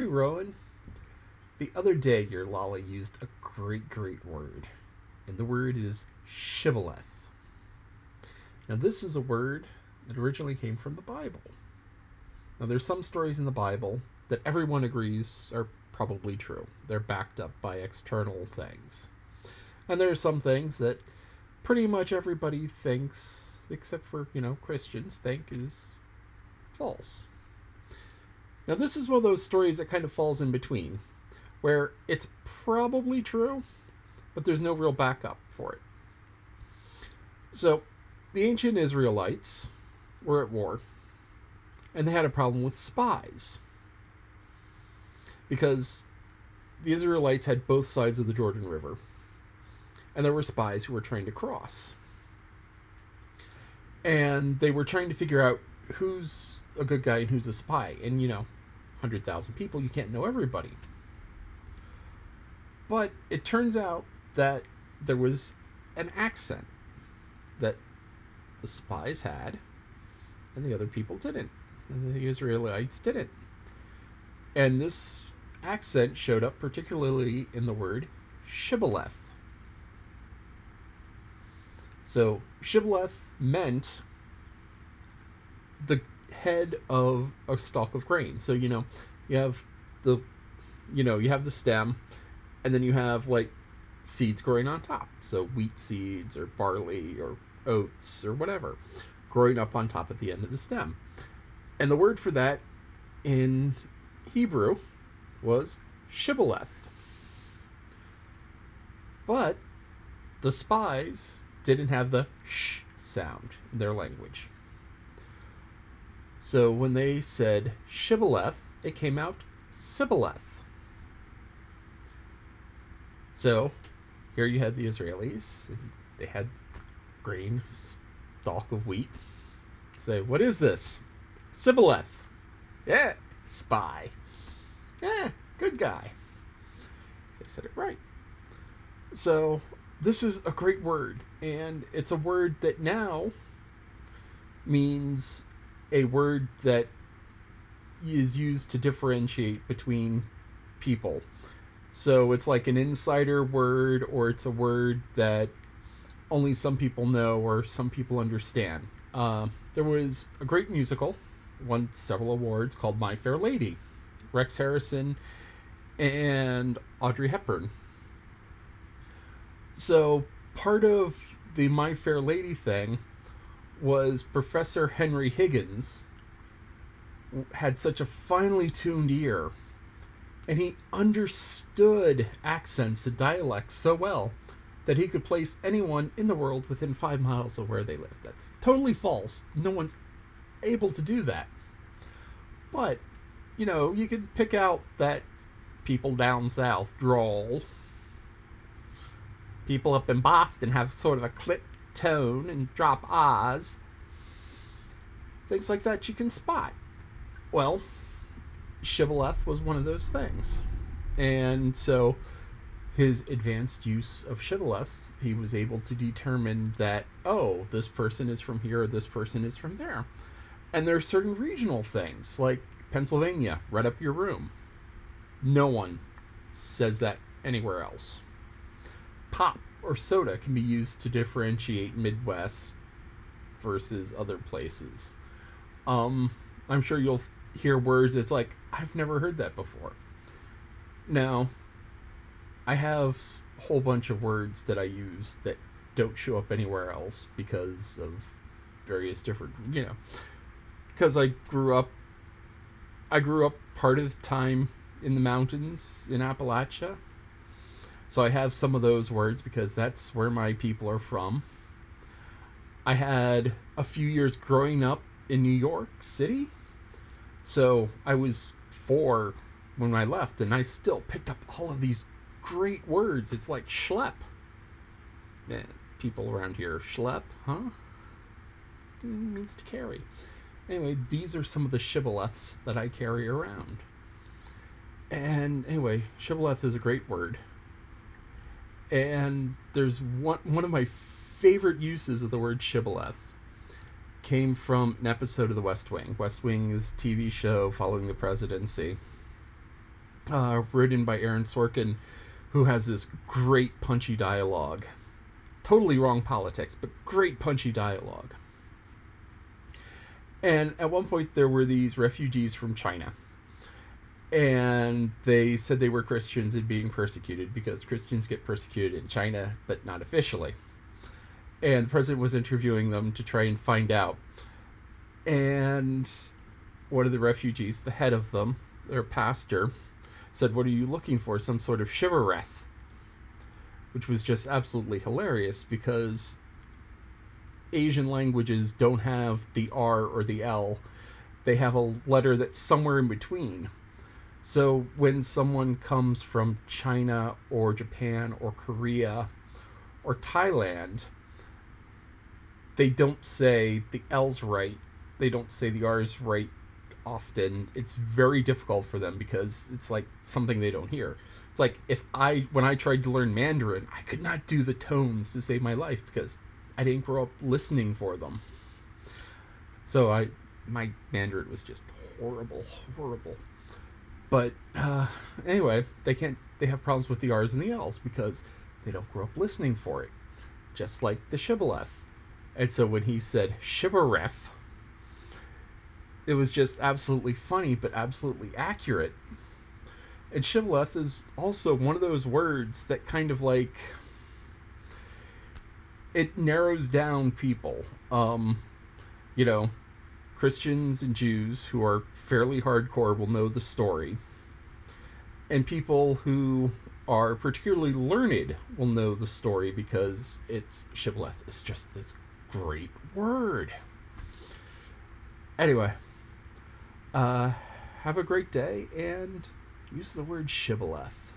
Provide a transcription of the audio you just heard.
Rowan, the other day your Lala used a great word, and the word is Shibboleth. Now, this is a word that originally came from the Bible. Now, there's some stories in the Bible that everyone agrees are probably true. They're backed up by external things. And there are some things that pretty much everybody thinks, except for, Christians, think is false. Now, this is one of those stories that kind of falls in between, where it's probably true, but there's no real backup for it. So, the ancient Israelites were at war, and they had a problem with spies. Because the Israelites had both sides of the Jordan River, and there were spies who were trying to cross. And they were trying to figure out who's a good guy and who's a spy. And, 100,000 people, you can't know everybody. But it turns out that there was an accent that the spies had, and the other people didn't. And the Israelites didn't. And this accent showed up particularly in the word Shibboleth. So, Shibboleth meant the head of a stalk of grain. So, you have the you have the stem, and then you have like seeds growing on top. So wheat seeds or barley or oats or whatever growing up on top at the end of the stem. And the word for that in Hebrew was Shibboleth. But the spies didn't have the sh sound in their language. So when they said Shibboleth, it came out Sibboleth. So here you had the Israelis. They had grain, stalk of wheat. Say, what is this? Sibboleth. Yeah, spy. Yeah, good guy. They said it right. So this is a great word, and it's a word that now means a word that is used to differentiate between people. So it's like an insider word, or it's a word that only some people know or some people understand. There was a great musical, won several awards, called My Fair Lady. Rex Harrison and Audrey Hepburn. So part of the My Fair Lady thing was Professor Henry Higgins had such a finely tuned ear, and he understood accents and dialects so well that he could place anyone in the world within 5 miles of where they lived. That's totally false. No one's able to do that. But, you can pick out that people down south drawl. People up in Boston have sort of a clipped tone and drop ahs. Things like that you can spot. Well, Shibboleth was one of those things. And so his advanced use of Shibboleth, he was able to determine that, oh, this person is from here, or this person is from there. And there are certain regional things, like Pennsylvania, right up your room. No one says that anywhere else. Pop or soda can be used to differentiate Midwest versus other places. I'm sure you'll hear words it's like, I've never heard that before. Now, I have a whole bunch of words that I use that don't show up anywhere else because of various different, because I grew up part of the time in the mountains in Appalachia. So I have some of those words because that's where my people are from. I had a few years growing up in New York City. So I was 4 when I left, and I still picked up all of these great words. It's like schlep. Man, people around here, schlep, huh? It means to carry. Anyway, these are some of the shibboleths that I carry around. And anyway, shibboleth is a great word. And there's one of my favorite uses of the word shibboleth came from an episode of The West Wing. West Wing is a TV show following the presidency. written by Aaron Sorkin, who has this great punchy dialogue. Totally wrong politics, but great punchy dialogue. And at one point, there were these refugees from China. And they said they were Christians and being persecuted because Christians get persecuted in China, but not officially. And the president was interviewing them to try and find out. And one of the refugees, the head of them, their pastor, said, "What are you looking for? Some sort of Shibboleth?" Which was just absolutely hilarious because Asian languages don't have the R or the L. They have a letter that's somewhere in between. So when someone comes from China or Japan or Korea or Thailand, they don't say the L's right. They don't say the R's right often. It's very difficult for them because it's like something they don't hear. It's like when I tried to learn Mandarin, I could not do the tones to save my life because I didn't grow up listening for them. So my Mandarin was just horrible. But anyway, they have problems with the R's and the L's because they don't grow up listening for it. Just like the Shibboleth. And so when he said Shibboleth, it was just absolutely funny, but absolutely accurate. And Shibboleth is also one of those words that kind of like, it narrows down people. Christians and Jews who are fairly hardcore will know the story. And people who are particularly learned will know the story because Shibboleth is just this great word. Anyway, have a great day and use the word Shibboleth.